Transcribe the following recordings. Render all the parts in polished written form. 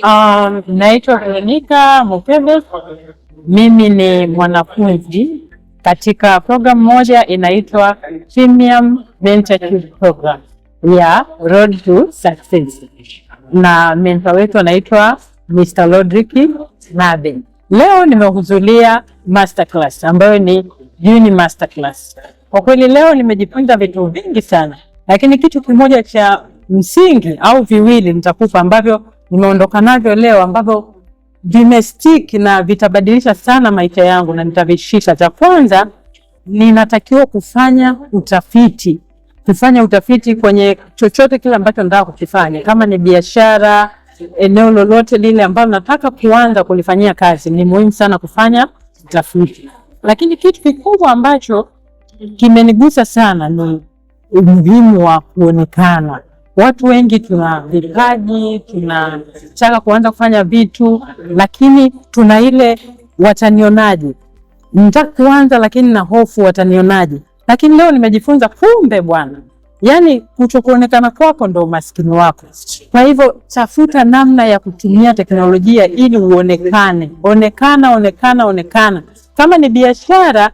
Naitwa Veronica Mupembe. Mimi ni mwanafunzi katika program moja inaitwa Premium Mentorship Program ya Road to Success, na mentor wetu anaitwa Mr. Rodrick Nabe. Leo nimehudhuria masterclass ambayo ni Uni Masterclass. Kwa kweli leo nimejifunza vitu vingi sana, lakini kitu kimoja cha msingi au viwili nitakupa ambavyo nimeondoka navyo leo, ambavyo vimestick na vitabadilisha sana maisha yangu na nitavishika. Cha kwanza, ninatakiwa kufanya utafiti kwenye chochote kile ambacho nataka kukifanya. Kama ni biashara, eneo lolote lile ambalo nataka kuanza kulifanyia kazi, ni muhimu sana kufanya utafiti. Lakini kitu kikubwa ambacho kimenigusa sana ni umuhimu wa kuonekana. Watu wengi tuna vipaji, tunataka kuanza kufanya vitu, lakini tuna ile watanionaje. Nataka kuanza lakini na hofu watanionaje. Lakini leo nimejifunza kumbe bwana, yani kutokuonekana kwako ndo umaskini wako. Kwa hivyo tafuta namna ya kutumia teknolojia ili uonekane. Onekana. Kama ni biashara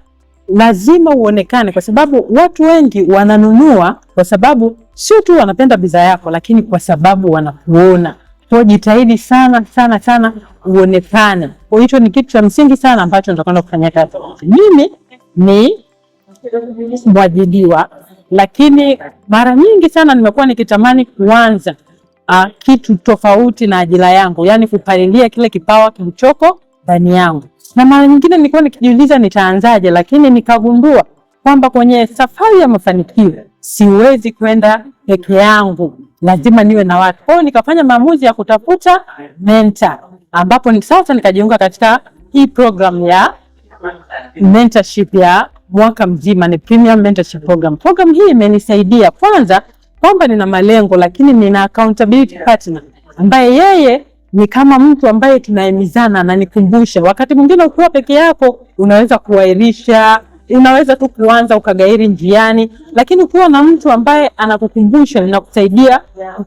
lazima uonekane, kwa sababu watu wengi wananunua kwa sababu sio tu wanapenda bidhaa yako, lakini kwa sababu wanakuona. Kwa jitahidi sana uonekane. Kwa hiyo ni kitu cha msingi sana ambacho nitakwenda kufanya kazi. Mimi ni mwajiriwa, lakini mara nyingi sana nimekuwa nikitamani kuanza kitu tofauti na ajira yangu, yani kupalilia kile kipawa kilichoko ndani yangu. Na mara nyingine nilikuwa nikijiuliza nitaanzaje, lakini nikagundua kwamba kwenye safari ya mafanikio siwezi kwenda peke yangu, lazima niwe na watu. Kwa hiyo nikafanya maamuzi ya kutafuta mentor, ambapo sasa nikajiunga katika hii program ya mentorship ya mwaka mzima, ni Premium Mentorship Program. Program hii imenisaidia kwanza kwamba nina malengo, lakini nina accountability partner ambaye yeye ni kama mtu ambaye tunahimizana na nikumbusha. Wakati mwingine ukiwa peke yako unaweza kuahirisha, unaweza tu kuanza ukagairi njiani, lakini ukiwa na mtu ambaye anakukumbusha na kusaidia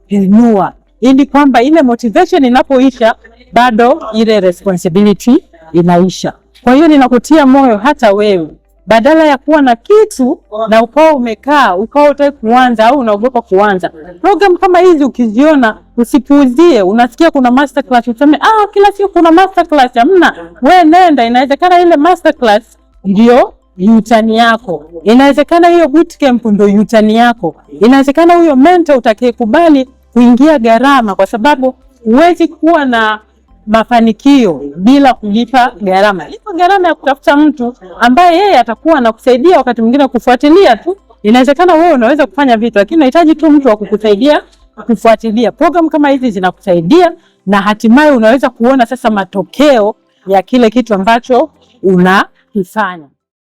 kuinua, ili kwamba ile motivation inapoisha bado ile responsibility inaisha. Kwa hiyo ninakutia moyo hata wewe, badala ya kuwa na kitu na ukao umekaa, ukao utaki kuanza au unaogopa kuanza. Program kama hizi ukiziona usipuuzie. Unasikia kuna masterclass useme kila siku kuna masterclass. Hamna, wewe nenda. Inawezekana ile masterclass ndio yutani yako, inawezekana hiyo bootcamp ndio yutani yako, inawezekana huyo mentor utakayekubali kuingia gharama, kwa sababu huwezi kuwa na mafanikio bila kulipa gharama. Lipa gharama ya kutafuta mtu ambaye yeye atakuwa anakusaidia, wakati mwingine kufuatilia tu. Inawezekana wewe unaweza kufanya vitu, lakini unahitaji tu mtu wa kukusaidia kufuatilia. Program kama hizi zinakusaidia na hatimaye unaweza kuona sasa matokeo ya kile kitu ambacho unakifanya.